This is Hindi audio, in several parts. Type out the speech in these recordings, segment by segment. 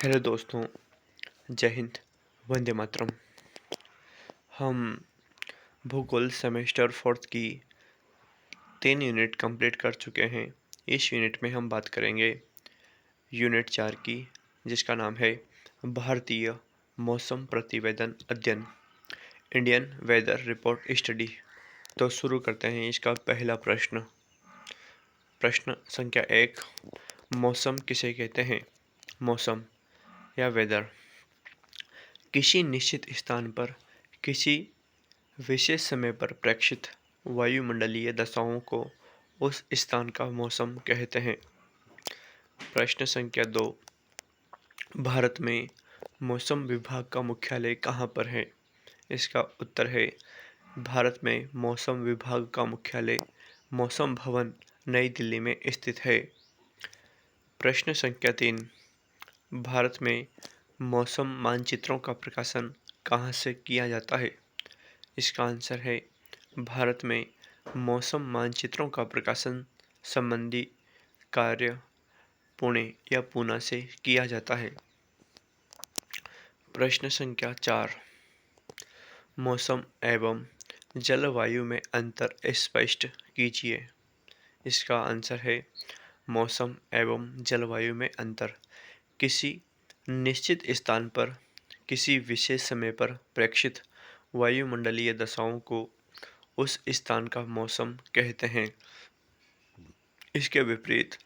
हेलो दोस्तों, जय हिंद, वंदे मातरम। हम भूगोल सेमेस्टर फोर्थ की 3 यूनिट कंप्लीट कर चुके हैं। इस यूनिट में हम बात करेंगे यूनिट 4 की, जिसका नाम है भारतीय मौसम प्रतिवेदन अध्ययन, इंडियन वेदर रिपोर्ट स्टडी। तो शुरू करते हैं इसका पहला प्रश्न। प्रश्न संख्या 1, मौसम किसे कहते हैं? मौसम या वेदर किसी निश्चित स्थान पर किसी विशेष समय पर प्रेक्षित वायुमंडलीय दशाओं को उस स्थान का मौसम कहते हैं। प्रश्न संख्या 2, भारत में मौसम विभाग का मुख्यालय कहाँ पर है? इसका उत्तर है, भारत में मौसम विभाग का मुख्यालय मौसम भवन नई दिल्ली में स्थित है। प्रश्न संख्या 3, भारत में मौसम मानचित्रों का प्रकाशन कहाँ से किया जाता है? इसका आंसर है, भारत में मौसम मानचित्रों का प्रकाशन संबंधी कार्य पुणे या पूना से किया जाता है। प्रश्न संख्या 4, मौसम एवं जलवायु में अंतर स्पष्ट कीजिए। इसका आंसर है, मौसम एवं जलवायु में अंतर किसी निश्चित स्थान पर किसी विशेष समय पर प्रेक्षित वायुमंडलीय दशाओं को उस स्थान का मौसम कहते हैं। इसके विपरीत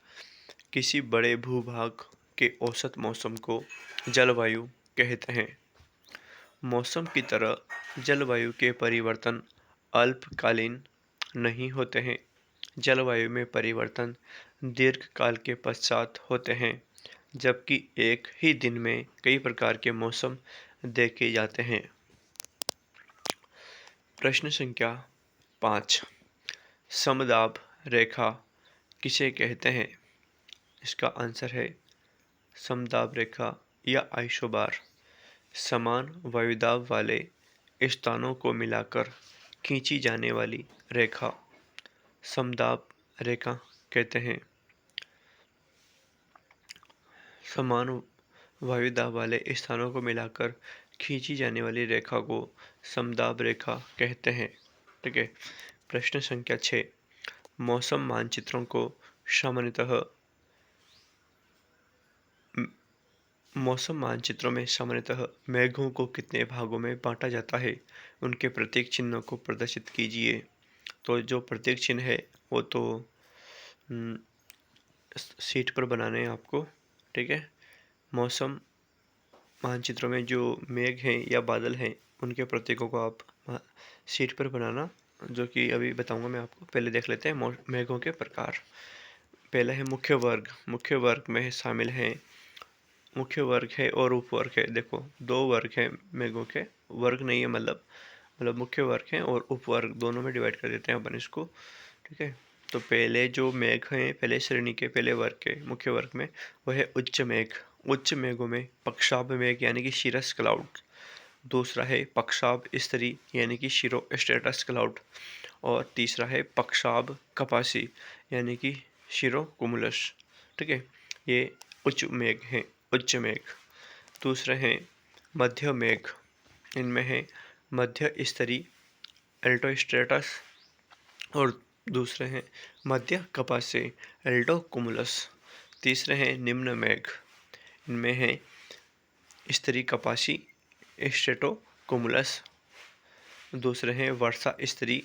किसी बड़े भूभाग के औसत मौसम को जलवायु कहते हैं। मौसम की तरह जलवायु के परिवर्तन अल्पकालीन नहीं होते हैं। जलवायु में परिवर्तन दीर्घकाल के पश्चात होते हैं, जबकि एक ही दिन में कई प्रकार के मौसम देखे जाते हैं। प्रश्न संख्या 5, समदाब रेखा किसे कहते हैं? इसका आंसर है, समदाब रेखा या आइसोबार समान वायुदाब वाले स्थानों को मिलाकर खींची जाने वाली रेखा समदाब रेखा कहते हैं। समान वायुदाब वाले स्थानों को मिलाकर खींची जाने वाली रेखा को समदाब रेखा कहते हैं। ठीक है। प्रश्न संख्या 6, मौसम मानचित्रों को मौसम मानचित्रों में सामान्यतः मेघों को कितने भागों में बांटा जाता है? उनके प्रतीक चिन्हों को प्रदर्शित कीजिए। तो जो प्रतीक चिन्ह है वो तो शीट पर बनाने हैं आपको। ठीक है। मौसम मानचित्रों में जो मेघ हैं या बादल हैं, उनके प्रतीकों को आप शीट पर बनाना, जो कि अभी बताऊंगा मैं आपको। पहले देख लेते हैं मेघों के प्रकार। पहला है मुख्य वर्ग। मुख्य वर्ग में शामिल हैं, मुख्य वर्ग है और उपवर्ग है। देखो, 2 वर्ग हैं मेघों के, वर्ग नहीं है, मतलब मुख्य वर्ग हैं और उपवर्ग, दोनों में डिवाइड कर देते हैं अपन इसको। ठीक है। तो पहले जो मेघ हैं, पहले श्रेणी के, पहले वर्ग के मुख्य वर्ग में, वह है उच्च मेघ। उच्च मेघों में पक्षाभ मेघ यानी कि शीरस क्लाउड। दूसरा है पक्षाभ स्तरी यानी कि शीरो स्ट्रेटस क्लाउड। और तीसरा है पक्षाभ कपासी यानी कि शीरो कुमुलस। ठीक है। ये उच्च मेघ हैं, उच्च मेघ। दूसरे हैं मध्य मेघ। इनमें है मध्य स्तरी एल्टोस्ट्रेटस और दूसरे हैं मध्य कपासी एल्टो कुमुलस। तीसरे हैं निम्न मेघ। इनमें है स्तरी कपासी स्ट्रेटो कुमुलस। दूसरे हैं वर्षा स्तरी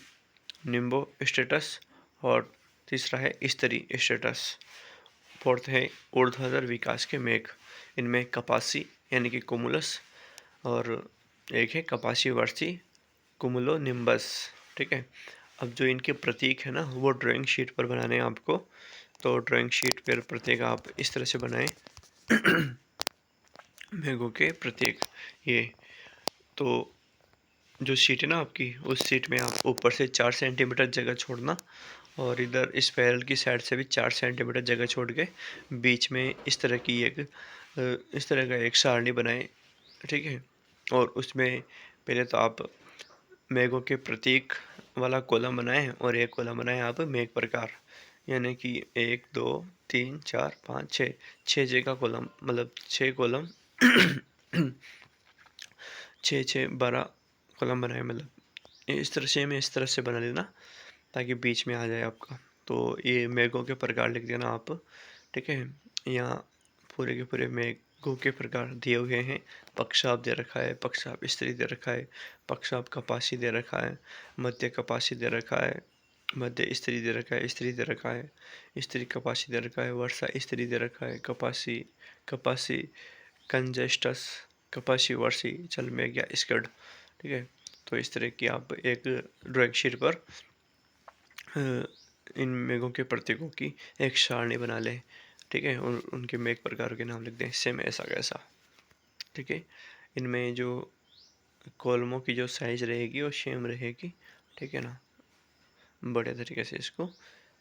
निम्बो स्ट्रेटस और तीसरा है स्तरी स्ट्रेटस। फोर्थ है ऊर्ध्वाधर विकास के मेघ। इनमें कपासी यानी कि कुमुलस और एक है कपासी वर्षी कुमुलो निम्बस। ठीक है। अब जो इनके प्रतीक है ना, वो ड्राइंग शीट पर बनाने हैं आपको। तो ड्राइंग शीट पर प्रतीक आप इस तरह से बनाएं। मेघों के प्रतीक ये। तो जो शीट है ना आपकी, उस शीट में आप ऊपर से 4 सेंटीमीटर जगह छोड़ना और इधर इस पैरल की साइड से भी 4 सेंटीमीटर जगह छोड़ के बीच में इस तरह का एक सारणी बनाएं। ठीक है। और उसमें पहले तो आप मेघों के प्रतीक वाला कॉलम बनाएं और एक कॉलम बनाएं आप मेघ प्रकार, यानी कि 1 2 3 4 5 6, 6 जगह कॉलम, मतलब 6 कॉलम 6 6 12 कॉलम बनाए, मतलब इस तरह से, मैं इस तरह से बना लेना ताकि बीच में आ जाए आपका। तो ये मेघों के प्रकार लिख देना आप, ठीक है। यहाँ पूरे के पूरे मेघों के प्रकार दिए हुए हैं। पक्षाप दे रखा है, पक्षाप स्त्री दे रखा है, पक्षाप कपासी दे रखा है, मध्य कपासी दे रखा है, मध्य स्त्री दे रखा है, स्त्री दे रखा है, स्त्री कपासी दे रखा है, वर्षा स्त्री दे रखा है, कपासी कपासी कंजेस्टस, कपासी वर्षी चल में गया स्कड, ठीक है। तो इस तरह की आप एक ड्राइंग शीट पर इन मेघों के प्रतीकों की एक सारणी बना लें, ठीक है। और उनके मेघ प्रकार के नाम लिख दें, सेम ऐसा कैसा, ठीक है। इनमें जो कॉलमों की जो साइज रहेगी वो सेम रहेगी, ठीक है ना। बढ़िया तरीके से इसको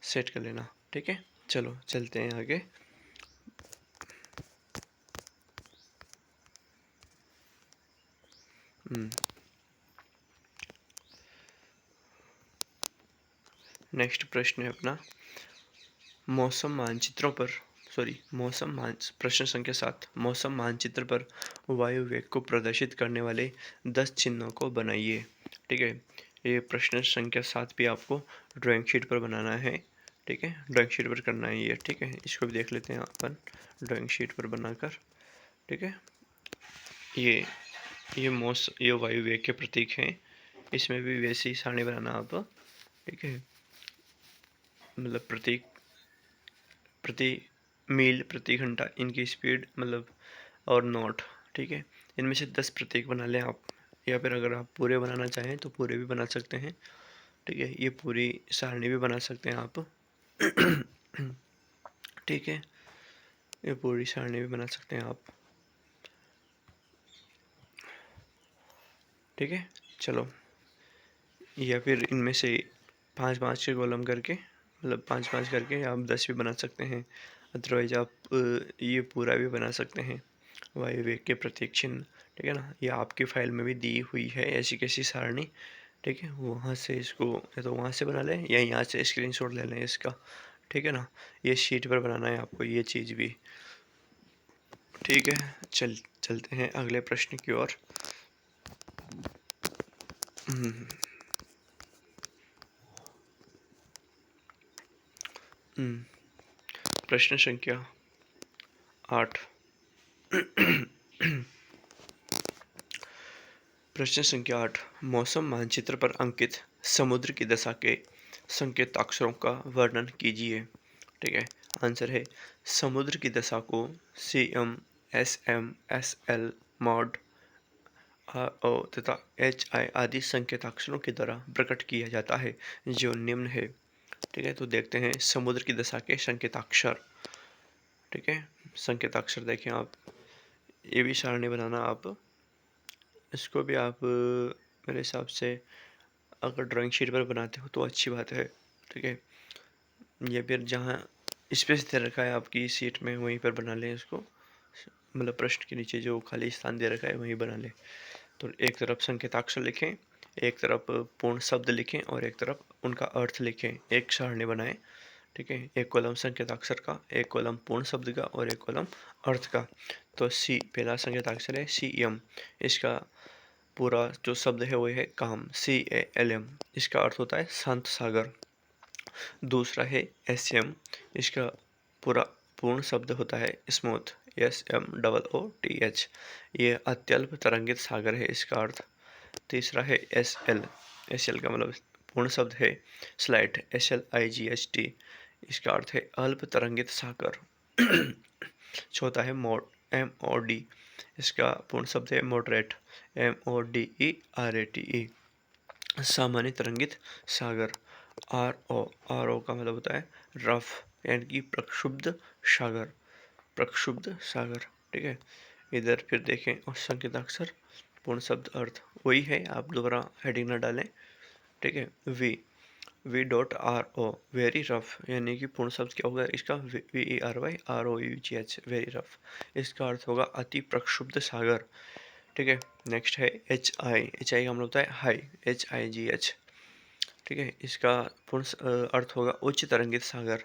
सेट कर लेना, ठीक है। चलो चलते हैं आगे। नेक्स्ट प्रश्न है अपना, मौसम मानचित्रों पर, प्रश्न संख्या 7, मौसम मानचित्र पर वायु वेग को प्रदर्शित करने वाले 10 चिन्हों को बनाइए, ठीक है। ये प्रश्न संख्या 7 भी आपको ड्राइंग शीट पर बनाना है, ठीक है। ड्राइंग शीट पर करना है ये, ठीक है। इसको भी देख लेते हैं अपन ड्राइंग शीट पर बनाकर, ठीक है। ये वायु वेग के प्रतीक हैं, इसमें भी वैसी सारणी बनाना आप, ठीक है। मतलब प्रति मील प्रति घंटा इनकी स्पीड, मतलब और नॉट, ठीक है। इनमें से 10 प्रतीक बना लें आप, या फिर अगर आप पूरे बनाना चाहें तो पूरे भी बना सकते हैं, ठीक है। ये पूरी सारणी भी बना सकते हैं आप ठीक है, ये पूरी सारणी भी बना सकते हैं आप, ठीक है। चलो, या फिर इनमें से 5-5 के कॉलम करके, मतलब 5-5 करके आप 10 भी बना सकते हैं। अदरवाइज आप ये पूरा भी बना सकते हैं, वायु वेग के प्रतीक चिन्ह, ठीक है ना। ये आपकी फाइल में भी दी हुई है ऐसी कैसी सारणी, ठीक है। वहाँ से इसको या तो वहाँ से बना लें या यहाँ से स्क्रीनशॉट ले लें इसका, ठीक है ना। ये शीट पर बनाना है आपको ये चीज़ भी, ठीक है। चलते हैं अगले प्रश्न की ओर। प्रश्न संख्या 8। प्रश्न संख्या 8, मौसम मानचित्र पर अंकित समुद्र की दशा के संकेताक्षरों का वर्णन कीजिए, ठीक है। आंसर है, समुद्र की दशा को CM, SM, SL, mod, RO तथा HI आदि संकेताक्षरों के द्वारा प्रकट किया जाता है, जो निम्न है, ठीक है। तो देखते हैं समुद्र की दशा के संकेताक्षर, ठीक है। संकेताक्षर देखें आप, ये भी सारणी बनाना आप, इसको भी आप मेरे हिसाब से अगर ड्राइंग शीट पर बनाते हो तो अच्छी बात है, ठीक है। या फिर जहाँ स्पेस दे रखा है आपकी सीट में वहीं पर बना लें इसको, मतलब प्रश्न के नीचे जो खाली स्थान दे रखा है वहीं बना लें। तो एक तरफ संकेताक्षर लिखें, एक तरफ पूर्ण शब्द लिखें और एक तरफ उनका अर्थ लिखें, एक सारणी बनाएं, ठीक है। एक कॉलम संकेताक्षर का, एक कॉलम पूर्ण शब्द का और एक कॉलम अर्थ का। तो पहला संकेताक्षर है CM, इसका पूरा जो शब्द है वो है काम, CALM, इसका अर्थ होता है शांत सागर। दूसरा है SM, इसका पूरा पूर्ण शब्द होता है स्मूथ, SMOOTH, ये अत्यल्प तरंगित सागर है इसका अर्थ। तीसरा है SL का मतलब पूर्ण शब्द है स्लाइट, SLIGHT, इसका अर्थ है अल्प तरंगित सागर। चौथा है MOD, इसका पूर्ण शब्द है मॉडरेट, MODERATE, सामान्य तरंगित सागर। RO का मतलब होता है रफ, यानी कि प्रक्षुब्ध सागर, ठीक है। इधर फिर देखें और संकेताक्षर पूर्ण शब्द अर्थ वही है, आप दोबारा हेडिंग न डालें, ठीक है। V.RO वेरी रफ, यानी कि पूर्ण शब्द क्या होगा इसका, VERYROUGH वेरी रफ, इसका अर्थ होगा अति प्रक्षुब्ध सागर, ठीक है। नेक्स्ट है HI का मतलब होता है हाई, HIGH, ठीक है। इसका पूर्ण अर्थ होगा उच्च तरंगित सागर।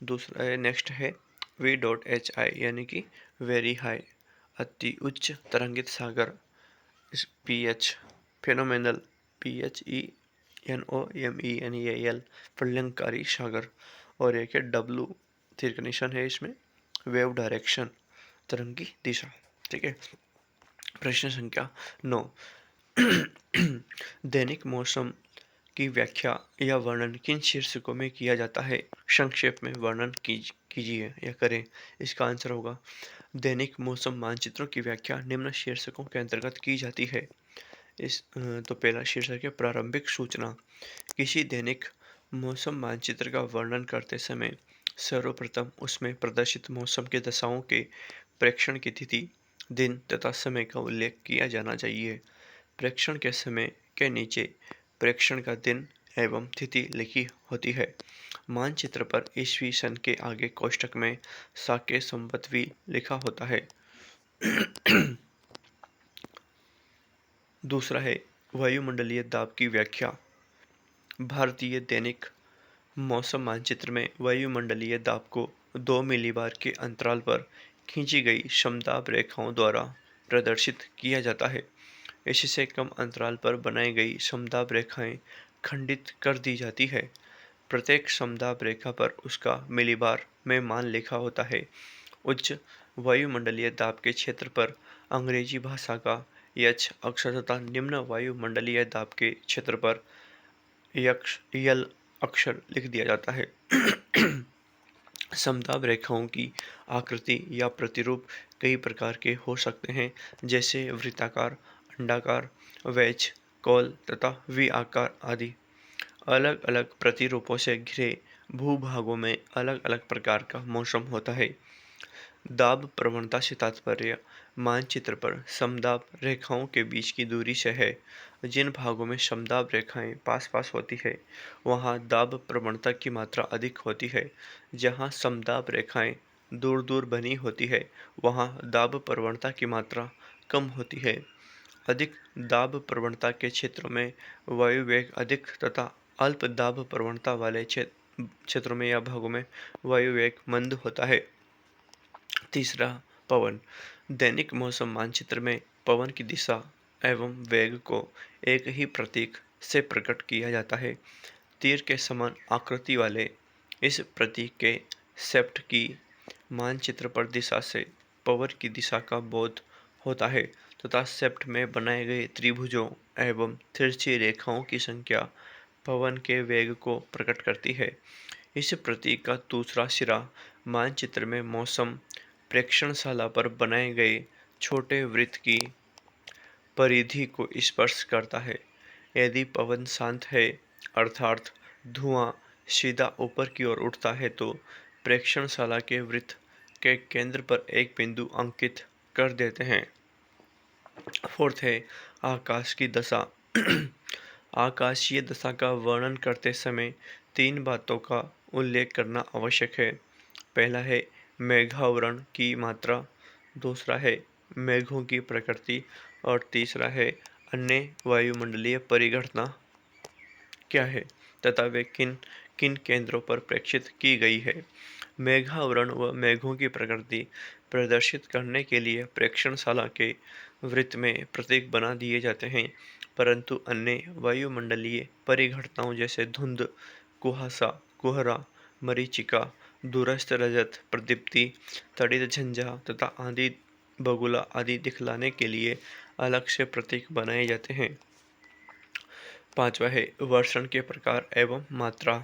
दूसरा है, नेक्स्ट है V.HI यानी कि वेरी हाई, अति उच्च तरंगित सागर। PH फेनोमेनल, PHENOMENAL प्रलयंकारी सागर। और एक है W, तीर का निशान है इसमें, वेव डायरेक्शन, तरंग की दिशा। ठीक है। प्रश्न संख्या 9। दैनिक मौसम की व्याख्या या वर्णन किन शीर्षकों में किया जाता है? संक्षेप में वर्णन कीजिए या करें। इसका आंसर होगा, दैनिक मौसम मानचित्रों की व्याख्या निम्न शीर्षकों के अंतर्गत की जाती है। तो पहला शीर्षक है प्रारंभिक सूचना। किसी दैनिक मौसम मानचित्र का वर्णन करते समय सर्वप्रथम उसमें प्रदर्शित मौसम के दशाओं के प्रेक्षण की तिथि, दिन तथा समय का उल्लेख किया जाना चाहिए। प्रेक्षण के समय के नीचे प्रेक्षण का दिन एवं तिथि लिखी होती है। मानचित्र पर ईस्वी सन के आगे कोष्ठक में साके संवत भी लिखा होता है। दूसरा है वायुमंडलीय दाब की व्याख्या। भारतीय दैनिक मौसम मानचित्र में वायुमंडलीय दाब को 2 मिलीबार के अंतराल पर खींची गई समदाब रेखाओं द्वारा प्रदर्शित किया जाता है। इससे कम अंतराल पर बनाई गई समदाब रेखाएं खंडित कर दी जाती है। प्रत्येक समदाब रेखा पर उसका मिलीबार में मान लिखा होता है। उच्च वायुमंडलीय दाब के क्षेत्र पर अंग्रेजी भाषा का एच अक्षर तथा निम्न वायुमंडलीय दाब के क्षेत्र पर यल अक्षर लिख दिया जाता है। समदाब रेखाओं की आकृति या प्रतिरूप कई प्रकार के हो सकते हैं, जैसे वृत्ताकार, अंडाकार, वेज, कॉल तथा वी आकार आदि। अलग अलग प्रतिरूपों से घिरे भूभागों में अलग अलग प्रकार का मौसम होता है। दाब प्रवणता से तात्पर्य मानचित्र पर समदाब रेखाओं के बीच की दूरी से है। जिन भागों में समदाब रेखाएं पास पास होती है वहां दाब प्रवणता की मात्रा अधिक होती है। जहां समदाब रेखाएं दूर दूर बनी होती है वहां दाब प्रवणता की मात्रा कम होती है। अधिक दाब प्रवणता के क्षेत्रों में वायु वेग अधिक तथा अल्प दाब प्रवणता वाले क्षेत्रों में या भागों में वायु वेग मंद होता है। तीसरा, पवन। दैनिक मौसम मानचित्र में पवन की दिशा एवं वेग को एक ही प्रतीक से प्रकट किया जाता है। तीर के समान आकृति वाले इस प्रतीक के सेप्ट की मानचित्र पर दिशा से पवन की दिशा का बोध होता है तथा सेप्ट में बनाए गए त्रिभुजों एवं तिरछी रेखाओं की संख्या पवन के वेग को प्रकट करती है। इस प्रतीक का दूसरा सिरा मानचित्र में मौसम प्रेक्षणशाला पर बनाए गए छोटे वृत्त की परिधि को स्पर्श करता है। यदि पवन शांत है अर्थात धुआं सीधा ऊपर की ओर उठता है तो प्रेक्षणशाला के वृत्त के केंद्र पर एक बिंदु अंकित कर देते हैं। फोर्थ है आकाश की दशा। आकाशीय दशा का वर्णन करते समय 3 बातों का उल्लेख करना आवश्यक है। पहला है मेघावरण की मात्रा, दूसरा है मेघों की प्रकृति और तीसरा है अन्य वायुमंडलीय परिघटना क्या है तथा वे किन किन केंद्रों पर प्रेक्षित की गई है। मेघावरण व मेघों की प्रकृति प्रदर्शित करने के लिए प्रेक्षणशाला के वृत्त में प्रतीक बना दिए जाते हैं, परंतु अन्य वायुमंडलीय परिघटनाओं जैसे धुंध, कुहासा, कोहरा, मरीचिका, दूरस्थ रजत, प्रदीप्ति, तड़ित झंझा तथा आंधी बगुला आदि दिखलाने के लिए अलग से प्रतीक बनाए जाते हैं। पांचवा है वर्षण के प्रकार एवं मात्रा।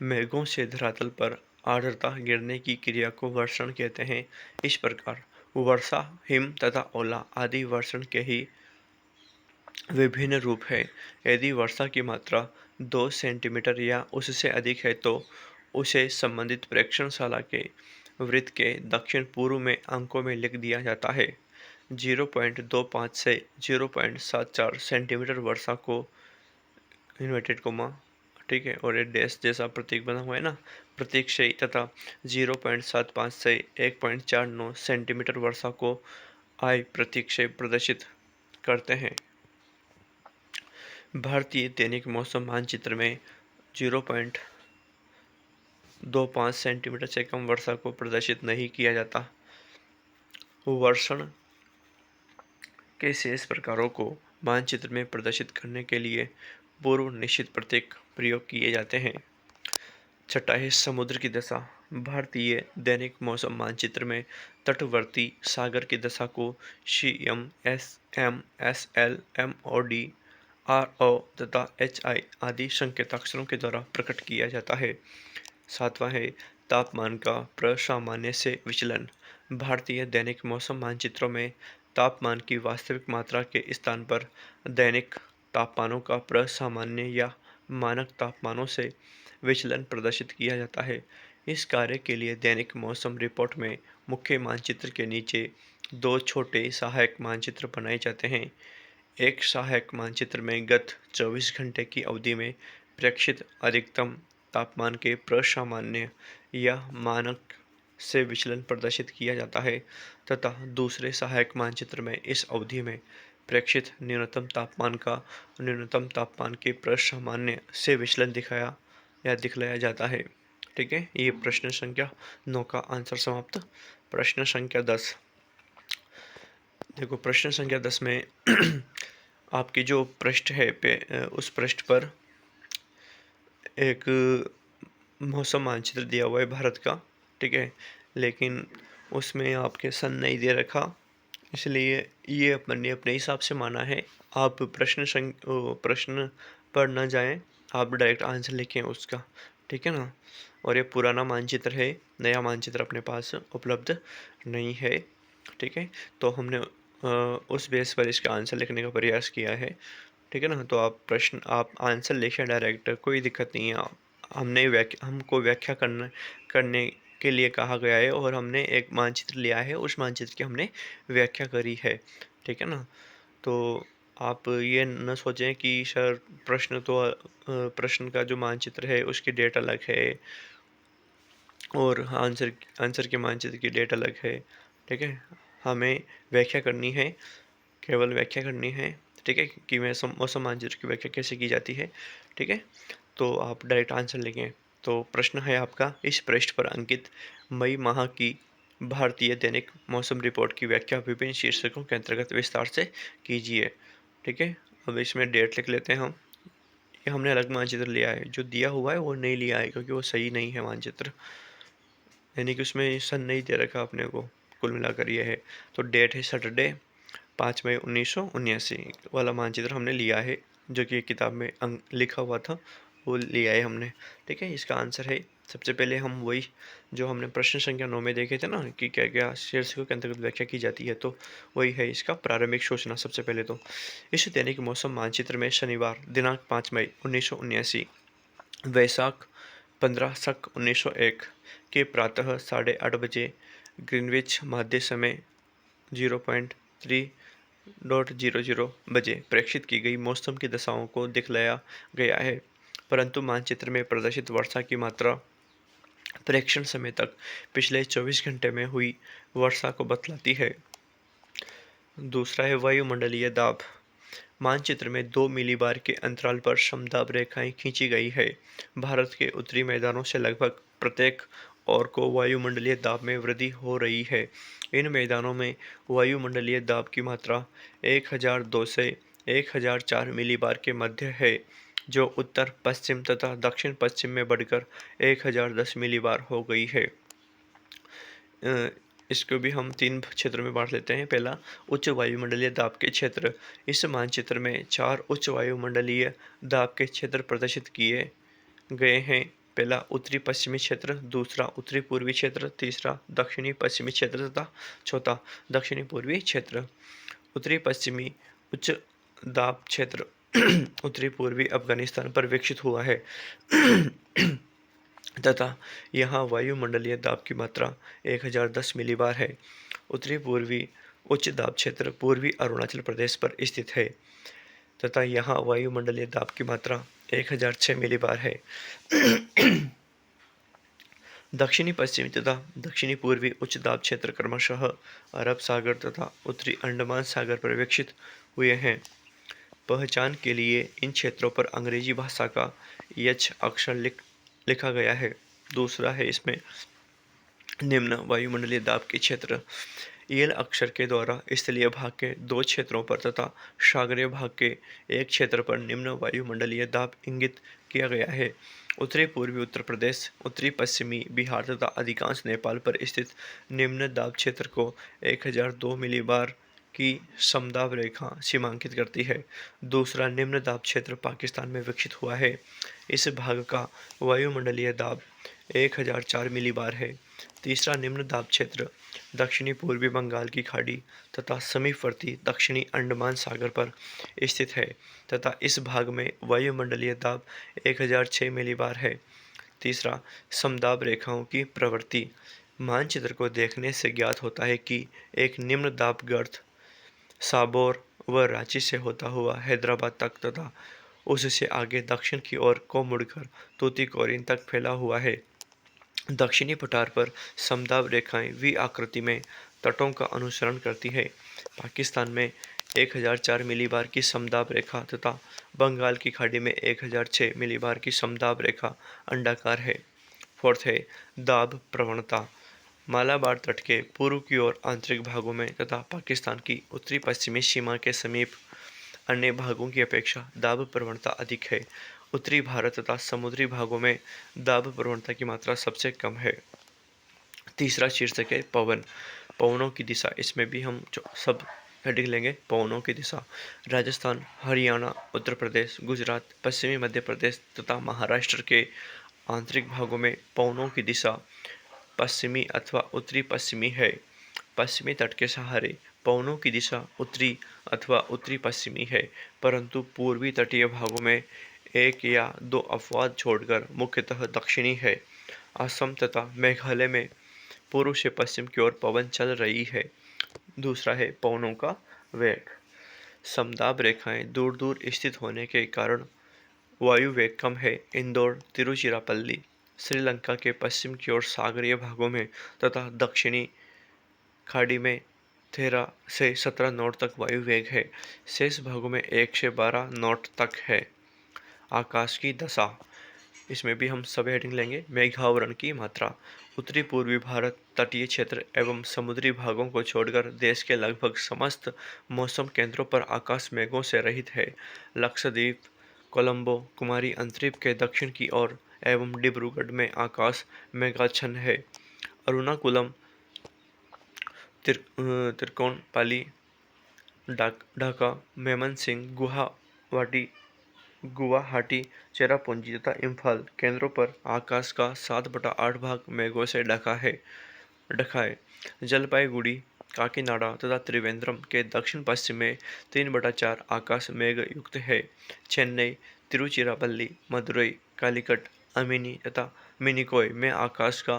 मेघों से धरातल पर आर्द्रता गिरने की क्रिया को वर्षण कहते हैं। इस प्रकार वर्षा, हिम तथा ओला आदि वर्षण के ही विभिन्न रूप है। यदि वर्षा की मात्रा 2 सेंटीमीटर या उससे अधिक है तो उसे संबंधित प्रेक्षणशाला के वृत्त के दक्षिण पूर्व में अंकों में लिख दिया जाता है। 0.25 से 0.74 सेंटीमीटर वर्षा को इन्वर्टेड कोमा, ठीक है, और ये डैश जैसा प्रतीक बना हुआ है ना प्रतीक से, तथा 0.75 से 1.49 सेंटीमीटर वर्षा को आई प्रतीक से प्रदर्शित करते हैं। भारतीय दैनिक मौसम मानचित्र में 0. 2-5 सेंटीमीटर से कम वर्षा को प्रदर्शित नहीं किया जाता। वर्षण के शेष प्रकारों को मानचित्र में प्रदर्शित करने के लिए पूर्व निश्चित प्रतीक प्रयोग किए जाते हैं। छठा है समुद्र की दशा। भारतीय दैनिक मौसम मानचित्र में तटवर्ती सागर की दशा को CM, SM, SL, MOD, RO तथा HI आदि संकेताक्षरों के द्वारा प्रकट किया जाता है। सातवां है तापमान का प्रसामान्य से विचलन। भारतीय दैनिक मौसम मानचित्रों में तापमान की वास्तविक मात्रा के स्थान पर दैनिक तापमानों का प्रसामान्य या मानक तापमानों से विचलन प्रदर्शित किया जाता है। इस कार्य के लिए दैनिक मौसम रिपोर्ट में मुख्य मानचित्र के नीचे दो छोटे सहायक मानचित्र बनाए जाते हैं। एक सहायक मानचित्र में गत 24 घंटे की अवधि में प्रेक्षित अधिकतम तापमान के प्रसामान्य या मानक से विचलन प्रदर्शित किया जाता है तथा दूसरे सहायक मानचित्र में इस अवधि में प्रेक्षित न्यूनतम तापमान का न्यूनतम तापमान के प्रसामान्य से विचलन दिखाया या दिखलाया जाता है। ठीक है, ये प्रश्न संख्या 9 का आंसर समाप्त। प्रश्न संख्या 10। देखो प्रश्न संख्या 10 में आपकी जो पृष्ठ है उस पृष्ठ पर एक मौसम मानचित्र दिया हुआ है भारत का। ठीक है, लेकिन उसमें आपके सन नहीं दे रखा, इसलिए ये अपन ने अपने हिसाब से माना है। आप प्रश्न पर न जाएं, आप डायरेक्ट आंसर लिखें उसका। ठीक है ना। और ये पुराना मानचित्र है, नया मानचित्र अपने पास उपलब्ध नहीं है। ठीक है, तो हमने उस बेस पर इसका आंसर लिखने का प्रयास किया है। ठीक है ना। तो आप आंसर लिखें डायरेक्ट, कोई दिक्कत नहीं है। हमको व्याख्या करने के लिए कहा गया है और हमने एक मानचित्र लिया है, उस मानचित्र की हमने व्याख्या करी है। ठीक है ना। तो आप ये न सोचें कि सर प्रश्न का जो मानचित्र है उसकी डेट अलग है और आंसर के मानचित्र की डेट अलग है। ठीक है, हमें व्याख्या करनी है, केवल व्याख्या करनी है। ठीक है, कि मौसम मानचित्र की व्याख्या कैसे की जाती है। ठीक है, तो आप डायरेक्ट आंसर लिखें। तो प्रश्न है आपका, इस पृष्ठ पर अंकित मई माह की भारतीय दैनिक मौसम रिपोर्ट की व्याख्या विभिन्न शीर्षकों के अंतर्गत विस्तार से कीजिए। ठीक है, अब इसमें डेट लिख लेते हैं हम। ये हमने अलग मानचित्र लिया है, जो दिया हुआ है वो नहीं लिया है क्योंकि वो सही नहीं है मानचित्र, यानी कि उसमें सन नहीं दे रखा अपने को। कुल मिलाकर ये है। तो डेट है सैटरडे 5 मई 1979 वाला मानचित्र हमने लिया है, जो कि किताब में लिखा हुआ था, वो लिया है हमने। ठीक है, इसका आंसर है सबसे पहले हम वही जो हमने प्रश्न संख्या 9 में देखे थे ना कि क्या क्या शीर्षकों के अंतर्गत व्याख्या की जाती है, तो वही है इसका प्रारंभिक सूचना। सबसे पहले तो इस दैनिक मौसम मानचित्र में शनिवार दिनांक 5 मई 1979, वैशाख 15 शक 1901 के प्रातः 8:30 बजे ग्रीनविच माध्य समय 0.300 बजे प्रेक्षित की गई मौसम की दशाओं को दिखलाया गया है, परंतु मानचित्र में प्रदर्शित वर्षा की मात्रा प्रेक्षण समय तक पिछले 24 घंटे में हुई वर्षा को बतलाती है। दूसरा है वायुमंडलीय दाब। मानचित्र में 2 मिलीबार के अंतराल पर समदाब रेखाएं खींची गई है। भारत के उत्तरी मैदानों से लगभग प्रत्येक ओर को वायुमंडलीय दाब में वृद्धि हो रही है। इन मैदानों में वायुमंडलीय दाब की मात्रा 1002 से 1004 मिलीबार के मध्य है, जो उत्तर पश्चिम तथा दक्षिण पश्चिम में बढ़कर 1010 मिलीबार हो गई है। इसको भी हम 3 क्षेत्रों में बांट लेते हैं। पहला, उच्च वायुमंडलीय दाब के क्षेत्र। इस मानचित्र में 4 उच्च वायुमंडलीय दाब के क्षेत्र प्रदर्शित किए गए हैं। पहला उत्तरी पश्चिमी क्षेत्र, दूसरा उत्तरी पूर्वी क्षेत्र, तीसरा दक्षिणी पश्चिमी क्षेत्र तथा चौथा दक्षिणी पूर्वी क्षेत्र। उत्तरी पश्चिमी उच्च दाब क्षेत्र उत्तरी पूर्वी अफगानिस्तान पर विकसित हुआ है तथा यहाँ वायुमंडलीय दाब की मात्रा 1010 मिलीबार है। उत्तरी पूर्वी उच्च दाब क्षेत्र पूर्वी अरुणाचल प्रदेश पर स्थित है तथा यहाँ वायुमंडलीय दाब की मात्रा 1006 मिलीबार है। दक्षिणी पश्चिमी तथा दक्षिणी पूर्वी उच्च दाब क्षेत्र क्रमशः अरब सागर तथा उत्तरी अंडमान सागर पर विकसित हुए हैं। पहचान के लिए इन क्षेत्रों पर अंग्रेजी भाषा का एच अक्षर लिखा गया है। दूसरा है इसमें निम्न वायुमंडलीय दाब के क्षेत्र। ईल अक्षर के द्वारा स्थलीय भाग के 2 क्षेत्रों पर तथा सागरीय भाग के एक क्षेत्र पर निम्न वायुमंडलीय दाब इंगित किया गया है। उत्तरी पूर्वी उत्तर प्रदेश, उत्तरी पश्चिमी बिहार तथा अधिकांश नेपाल पर स्थित निम्न दाब क्षेत्र को 1002 मिलीबार की समदाब रेखा सीमांकित करती है। दूसरा निम्न दाब क्षेत्र पाकिस्तान में विकसित हुआ है। इस भाग का वायुमंडलीय दाब 1004 मिलीबार है। तीसरा निम्न दाब क्षेत्र दक्षिणी पूर्वी बंगाल की खाड़ी तथा समीपवर्ती दक्षिणी अंडमान सागर पर स्थित है तथा इस भाग में वायुमंडलीय दाब 1006 मिलीबार है। तीसरा समदाब रेखाओं की प्रवृत्ति। मानचित्र को देखने से ज्ञात होता है कि एक निम्न दाब गर्त साबौर व रांची से होता हुआ हैदराबाद तक तथा उससे आगे दक्षिण की ओर को मुड़कर तूतीकोरिन तक फैला हुआ है। दक्षिणी पठार पर समदाब रेखाएं वी आकृति में तटों का अनुसरण करती है। पाकिस्तान में 1004 मिलीबार की समदाब रेखा तथा बंगाल की खाड़ी में 1006 मिलीबार की समदाब रेखा अंडाकार है। फोर्थ है दाब प्रवणता। मालाबार तट के पूर्व की ओर आंतरिक भागों में तथा पाकिस्तान की उत्तरी पश्चिमी सीमा के समीप अन्य भागों की अपेक्षा दाब प्रवणता अधिक है। उत्तरी भारत तथा समुद्री भागों में दाब प्रवणता की मात्रा सबसे कम है। तीसरा शीर्षक है पवन। पवनों की दिशा। इसमें भी हम सब हेडिंग लेंगे। पवनों की दिशा। राजस्थान, हरियाणा, उत्तर प्रदेश, गुजरात, पश्चिमी मध्य प्रदेश तथा महाराष्ट्र के आंतरिक भागों में पवनों की दिशा पश्चिमी अथवा उत्तरी पश्चिमी है। पश्चिमी तट के सहारे पवनों की दिशा उत्तरी अथवा उत्तरी पश्चिमी है, परंतु पूर्वी तटीय भागों में एक या दो अपवाद छोड़कर मुख्यतः दक्षिणी है। असम तथा मेघालय में पूर्व से पश्चिम की ओर पवन चल रही है। दूसरा है पवनों का वेग। समदाब रेखाएं दूर दूर स्थित होने के कारण वायु वेग कम है। इंदौर, तिरुचिरापल्ली, श्रीलंका के पश्चिम की ओर सागरीय भागों में तथा दक्षिणी खाड़ी में 13 से 17 नॉट तक वायु वेग है। शेष भागों में 1 से 12 नॉट तक है। आकाश की दशा। इसमें भी हम सब हेडिंग लेंगे। मेघावरण की मात्रा। उत्तरी पूर्वी भारत, तटीय क्षेत्र एवं समुद्री भागों को छोड़कर देश के लगभग समस्त मौसम केंद्रों पर आकाश मेघों से रहित है। लक्षद्वीप, कोलंबो, कुमारी अंतरीप के दक्षिण की ओर एवं डिब्रूगढ़ में आकाश मेघाच्छन्न है। अरुणाकुलम, तिरकोनपाली, ढाका, मेमनसिंह, गुवाहाटी, चेरापूंजी तथा इम्फाल केंद्रों पर आकाश का 7/8 भाग मेघों से ढका है। जलपाईगुड़ी, काकीनाडा तथा त्रिवेंद्रम के दक्षिण पश्चिम में 3/4 आकाश मेघ युक्त है। चेन्नई, तिरुचिरापल्ली, मदुरई, कालीकट, अमिनी तथा मिनिकोय में आकाश का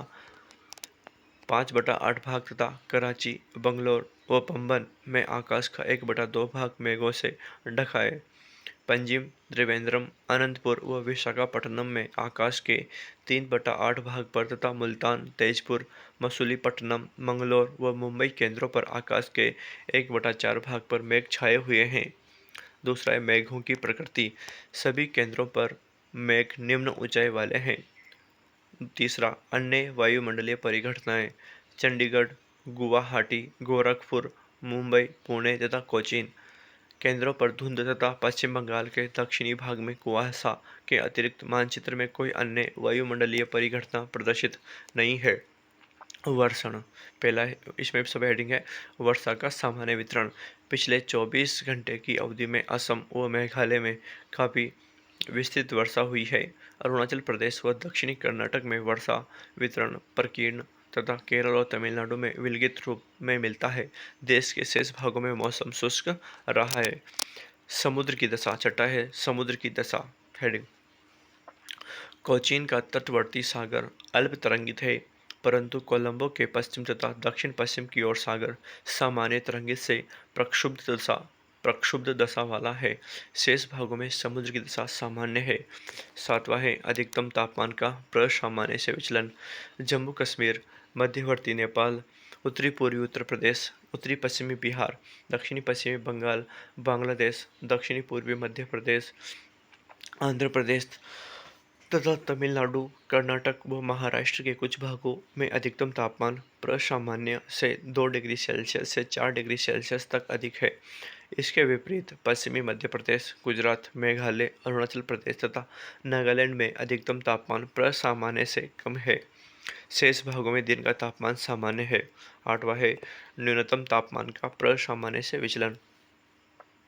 5/8 भाग तथा कराची, बंगलोर व पंबन में आकाश का 1/2 भाग मेघों से ढका है। पंजिम, त्रिवेंद्रम, अनंतपुर व विशाखापट्टनम में आकाश के 3/8 भाग पर तथा मुल्तान, तेजपुर, मसूलीपट्टनम, मंगलोर व मुंबई केंद्रों पर आकाश के 1/4 भाग पर मेघ छाए हुए हैं। दूसरा है मेघों की प्रकृति। सभी केंद्रों पर मेघ निम्न ऊंचाई वाले हैं। तीसरा अन्य वायुमंडलीय परिघटनाएं। चंडीगढ़, गुवाहाटी, गोरखपुर, मुंबई, पुणे तथा कोचीन केंद्रों पर धुंध तथा पश्चिम बंगाल के दक्षिणी भाग में कुहासा के अतिरिक्त मानचित्र में कोई अन्य वायुमंडलीय परिघटना प्रदर्शित नहीं है। वर्षण। पहला इसमें सब हेडिंग है वर्षा का सामान्य वितरण। पिछले 24 घंटे की अवधि में असम व मेघालय में काफ़ी विस्तृत वर्षा हुई है। अरुणाचल प्रदेश व दक्षिणी कर्नाटक में वर्षा वितरण प्रकीर्ण तथा केरल और तमिलनाडु में विलगित रूप में मिलता है। देश के शेष भागों में मौसम शुष्क रहा है। समुद्र की दशा। छठा है समुद्र की दशा हेडिंग। कोचीन का तटवर्ती सागर अल्प तरंगित है, परंतु कोलंबो के पश्चिम तथा दक्षिण पश्चिम की ओर सागर सामान्य तरंगित से प्रक्षुब्ध दशा वाला है। शेष भागों में समुद्र की दशा सामान्य है। सातवां है अधिकतम तापमान का प्रसामान्य से विचलन। जम्मू कश्मीर, मध्यवर्ती नेपाल, उत्तरी पूर्वी उत्तर प्रदेश, उत्तरी पश्चिमी बिहार, दक्षिणी पश्चिमी बंगाल, बांग्लादेश, दक्षिणी पूर्वी मध्य प्रदेश, आंध्र प्रदेश तथा तमिलनाडु, कर्नाटक व महाराष्ट्र के कुछ भागों में अधिकतम तापमान प्रसामान्य से 2 डिग्री सेल्सियस से 4 डिग्री सेल्सियस तक अधिक है। इसके विपरीत पश्चिमी मध्य प्रदेश, गुजरात, मेघालय, अरुणाचल प्रदेश तथा नागालैंड में अधिकतम तापमान प्रसामान्य से कम है। शेष भागों में दिन का तापमान सामान्य है। 8वां है न्यूनतम तापमान का प्रसामान्य से विचलन।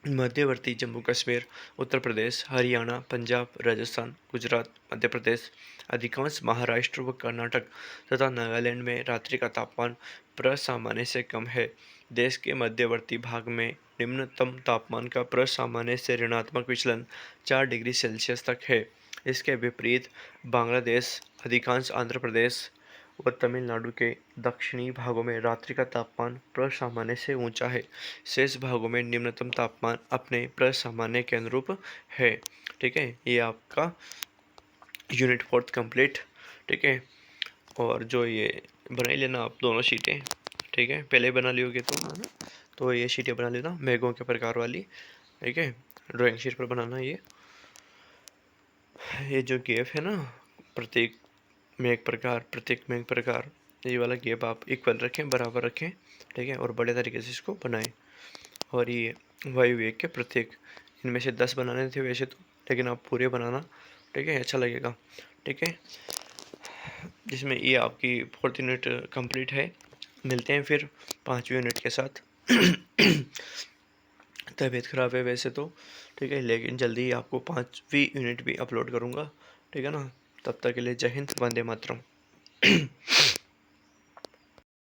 मध्यवर्ती जम्मू कश्मीर, उत्तर प्रदेश, हरियाणा, पंजाब, राजस्थान, गुजरात, मध्य प्रदेश, अधिकांश महाराष्ट्र व कर्नाटक तथा नागालैंड में रात्रि का तापमान प्रसामान्य से कम है। देश के मध्यवर्ती भाग में निम्नतम तापमान का प्रसामान्य से ऋणात्मक विचलन 4 डिग्री सेल्सियस तक है। इसके विपरीत बांग्लादेश, अधिकांश आंध्र प्रदेश व तमिलनाडु के दक्षिणी भागों में रात्रि का तापमान प्रसामान्य से ऊंचा है। शेष भागों में निम्नतम तापमान अपने प्रसामान्य के अनुरूप है। ठीक है, ये आपका यूनिट 4 कंप्लीट। ठीक है, और जो ये बना ही लेना आप दोनों शीटें। ठीक है, पहले बना लियोगे तो है ना, तो ये शीटें बना लेना मेघों के प्रकार वाली। ठीक है, ड्राइंग शीट पर बनाना। ये जो गैप है ना, प्रत्येक मेघ प्रकार, ये वाला गैप आप इक्वल रखें, बराबर रखें। ठीक है, और बड़े तरीके से इसको बनाएं। और ये वायु वेग के प्रत्येक, इनमें से 10 बनाने थे वैसे तो, लेकिन आप पूरे बनाना। ठीक है, अच्छा लगेगा। ठीक है, जिसमें ये आपकी 4th यूनिट कंप्लीट है। मिलते हैं फिर 5वीं यूनिट के साथ। तबीयत ख़राब है वैसे तो, ठीक है, लेकिन जल्दी ही आपको 5वीं यूनिट भी अपलोड करूँगा। ठीक है ना, तब तक के लिए जय हिंद, वंदे मातरम।